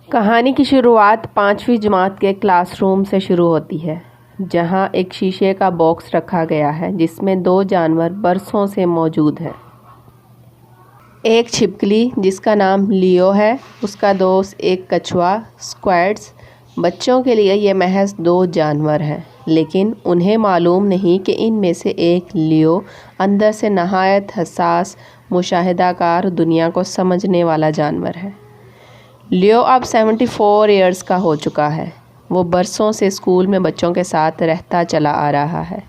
کہانی کی شروعات 5ویں جماعت کے کلاس روم سے شروع ہوتی ہے، جہاں ایک شیشے کا باکس رکھا گیا ہے جس میں 2 جانور برسوں سے موجود ہیں۔ ایک چھپکلی جس کا نام لیو ہے، اس کا دوست ایک کچھوا اسکویڈز۔ بچوں کے لیے یہ محض 2 جانور ہیں، لیکن انہیں معلوم نہیں کہ ان میں سے ایک لیو اندر سے نہایت حساس، مشاہدہ کار، دنیا کو سمجھنے والا جانور ہے۔ لیو اب 74 ایئرز کا ہو چکا ہے۔ وہ برسوں سے اسکول میں بچوں کے ساتھ رہتا چلا آ رہا ہے۔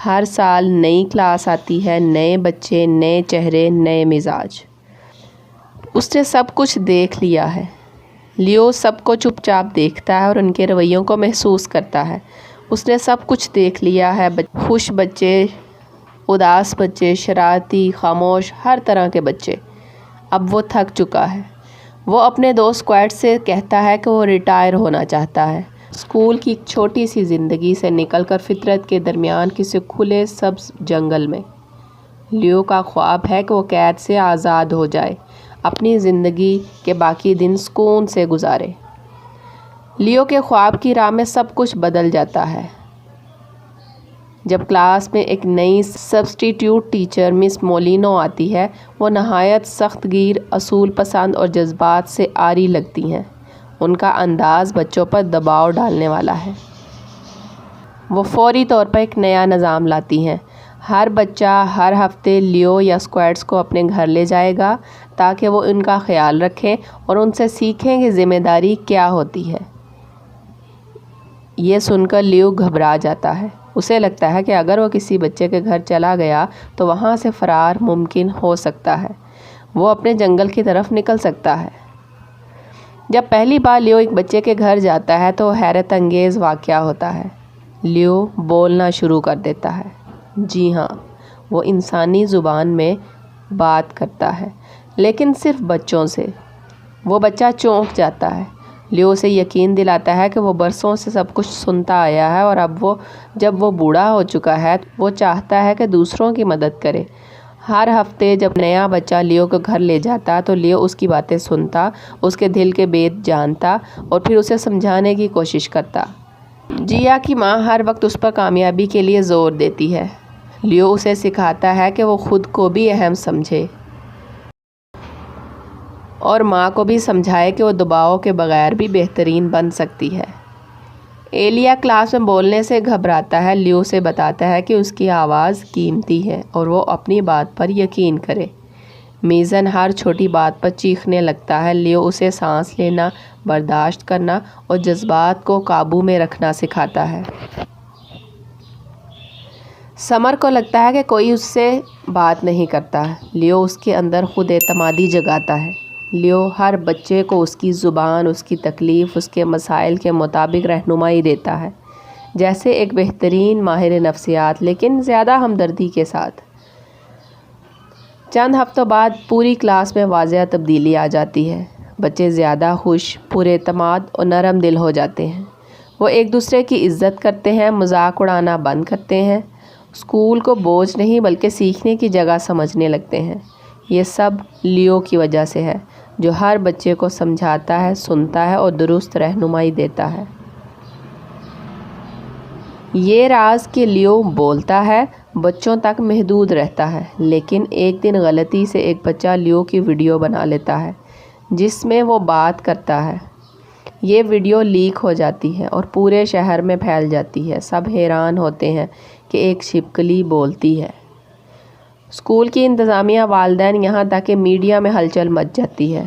ہر سال نئی کلاس آتی ہے، نئے بچے، نئے چہرے، نئے مزاج۔ اس نے سب کچھ دیکھ لیا ہے۔ لیو سب کو چپ چاپ دیکھتا ہے اور ان کے رویوں کو محسوس کرتا ہے۔ اس نے سب کچھ دیکھ لیا ہے، خوش بچے، اداس بچے، شرارتی، خاموش، ہر طرح کے بچے۔ اب وہ تھک چکا ہے۔ وہ اپنے دوست اسکویڈ سے کہتا ہے کہ وہ ریٹائر ہونا چاہتا ہے، اسکول کی ایک چھوٹی سی زندگی سے نکل کر فطرت کے درمیان کسی کھلے سبز جنگل میں۔ لیو کا خواب ہے کہ وہ قید سے آزاد ہو جائے، اپنی زندگی کے باقی دن سکون سے گزارے۔ لیو کے خواب کی راہ میں سب کچھ بدل جاتا ہے جب کلاس میں ایک نئی سبسٹیٹیوٹ ٹیچر مس مولینو آتی ہے۔ وہ نہایت سخت گیر، اصول پسند اور جذبات سے عاری لگتی ہیں۔ ان کا انداز بچوں پر دباؤ ڈالنے والا ہے۔ وہ فوری طور پر ایک نیا نظام لاتی ہیں۔ ہر بچہ ہر ہفتے لیو یا اسکویڈز کو اپنے گھر لے جائے گا تاکہ وہ ان کا خیال رکھیں اور ان سے سیکھیں کہ ذمہ داری کیا ہوتی ہے۔ یہ سن کر لیو گھبرا جاتا ہے۔ اسے لگتا ہے کہ اگر وہ کسی بچے کے گھر چلا گیا تو وہاں سے فرار ممکن ہو سکتا ہے، وہ اپنے جنگل کی طرف نکل سکتا ہے۔ جب پہلی بار لیو ایک بچے کے گھر جاتا ہے تو حیرت انگیز واقعہ ہوتا ہے۔ لیو بولنا شروع کر دیتا ہے۔ جی ہاں، وہ انسانی زبان میں بات کرتا ہے، لیکن صرف بچوں سے۔ وہ بچہ چونک جاتا ہے۔ لیو اسے یقین دلاتا ہے کہ وہ برسوں سے سب کچھ سنتا آیا ہے اور اب جب وہ بوڑھا ہو چکا ہے وہ چاہتا ہے کہ دوسروں کی مدد کرے۔ ہر ہفتے جب نیا بچہ لیو کو گھر لے جاتا تو لیو اس کی باتیں سنتا، اس کے دل کے بید جانتا اور پھر اسے سمجھانے کی کوشش کرتا۔ جیا کی ماں ہر وقت اس پر کامیابی کے لیے زور دیتی ہے۔ لیو اسے سکھاتا ہے کہ وہ خود کو بھی اہم سمجھے اور ماں کو بھی سمجھائے کہ وہ دباؤ کے بغیر بھی بہترین بن سکتی ہے۔ ایلیا کلاس میں بولنے سے گھبراتا ہے۔ لیو سے بتاتا ہے کہ اس کی آواز قیمتی ہے اور وہ اپنی بات پر یقین کرے۔ میزن ہر چھوٹی بات پر چیخنے لگتا ہے۔ لیو اسے سانس لینا، برداشت کرنا اور جذبات کو قابو میں رکھنا سکھاتا ہے۔ سمر کو لگتا ہے کہ کوئی اس سے بات نہیں کرتا۔ لیو اس کے اندر خود اعتمادی جگاتا ہے۔ لیو ہر بچے کو اس کی زبان، اس کی تکلیف، اس کے مسائل کے مطابق رہنمائی دیتا ہے، جیسے ایک بہترین ماہر نفسیات، لیکن زیادہ ہمدردی کے ساتھ۔ چند ہفتوں بعد پوری کلاس میں واضح تبدیلی آ جاتی ہے۔ بچے زیادہ خوش، پُر اعتماد اور نرم دل ہو جاتے ہیں۔ وہ ایک دوسرے کی عزت کرتے ہیں، مذاق اڑانا بند کرتے ہیں، اسکول کو بوجھ نہیں بلکہ سیکھنے کی جگہ سمجھنے لگتے ہیں۔ یہ سب لیو کی وجہ سے ہے، جو ہر بچے کو سمجھاتا ہے، سنتا ہے اور درست رہنمائی دیتا ہے۔ یہ راز کہ لیو بولتا ہے بچوں تک محدود رہتا ہے، لیکن ایک دن غلطی سے ایک بچہ لیو کی ویڈیو بنا لیتا ہے جس میں وہ بات کرتا ہے۔ یہ ویڈیو لیک ہو جاتی ہے اور پورے شہر میں پھیل جاتی ہے۔ سب حیران ہوتے ہیں کہ ایک چھپکلی بولتی ہے۔ اسکول کی انتظامیہ، والدین، یہاں تک کہ میڈیا میں ہلچل مچ جاتی ہے۔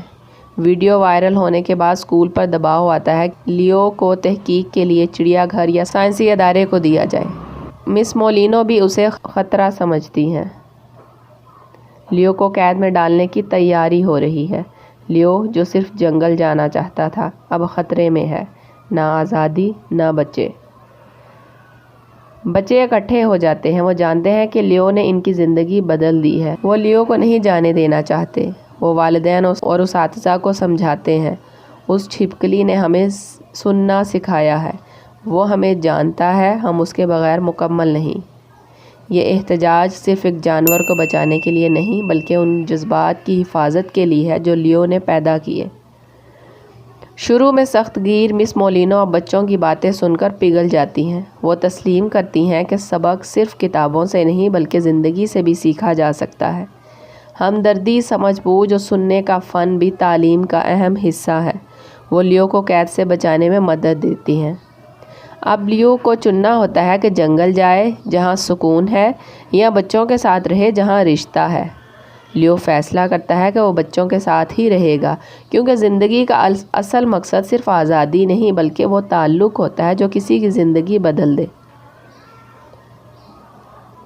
ویڈیو وائرل ہونے کے بعد اسکول پر دباؤ آتا ہے کہ لیو کو تحقیق کے لیے چڑیا گھر یا سائنسی ادارے کو دیا جائے۔ مس مولینو بھی اسے خطرہ سمجھتی ہیں۔ لیو کو قید میں ڈالنے کی تیاری ہو رہی ہے۔ لیو جو صرف جنگل جانا چاہتا تھا اب خطرے میں ہے۔ نہ آزادی، نہ بچے۔ بچے اکٹھے ہو جاتے ہیں۔ وہ جانتے ہیں کہ لیو نے ان کی زندگی بدل دی ہے۔ وہ لیو کو نہیں جانے دینا چاہتے۔ وہ والدین اور اساتذہ کو سمجھاتے ہیں، اس چھپکلی نے ہمیں سننا سکھایا ہے، وہ ہمیں جانتا ہے، ہم اس کے بغیر مکمل نہیں۔ یہ احتجاج صرف ایک جانور کو بچانے کے لیے نہیں بلکہ ان جذبات کی حفاظت کے لیے ہے جو لیو نے پیدا کیے۔ شروع میں سخت گیر مس مولینو اب بچوں کی باتیں سن کر پگھل جاتی ہیں۔ وہ تسلیم کرتی ہیں کہ سبق صرف کتابوں سے نہیں بلکہ زندگی سے بھی سیکھا جا سکتا ہے۔ ہمدردی، سمجھ بوجھ اور سننے کا فن بھی تعلیم کا اہم حصہ ہے۔ وہ لیو کو قید سے بچانے میں مدد دیتی ہیں۔ اب لیو کو چننا ہوتا ہے کہ جنگل جائے جہاں سکون ہے یا بچوں کے ساتھ رہے جہاں رشتہ ہے۔ لیو فیصلہ کرتا ہے کہ وہ بچوں کے ساتھ ہی رہے گا کیونکہ زندگی کا اصل مقصد صرف آزادی نہیں بلکہ وہ تعلق ہوتا ہے جو کسی کی زندگی بدل دے۔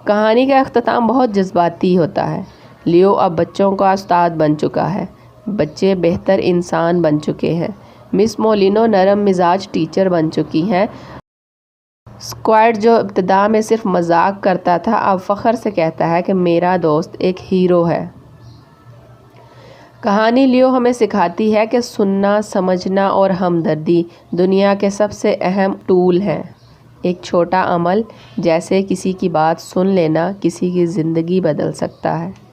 کہانی کا اختتام بہت جذباتی ہوتا ہے۔ لیو اب بچوں کا استاد بن چکا ہے۔ بچے بہتر انسان بن چکے ہیں۔ مس مولینو نرم مزاج ٹیچر بن چکی ہیں۔ اسکوائڈ جو ابتدا میں صرف مذاق کرتا تھا اب فخر سے کہتا ہے کہ میرا دوست ایک ہیرو ہے۔ کہانی لیو ہمیں سکھاتی ہے کہ سننا، سمجھنا اور ہمدردی دنیا کے سب سے اہم ٹول ہیں۔ ایک چھوٹا عمل جیسے کسی کی بات سن لینا کسی کی زندگی بدل سکتا ہے۔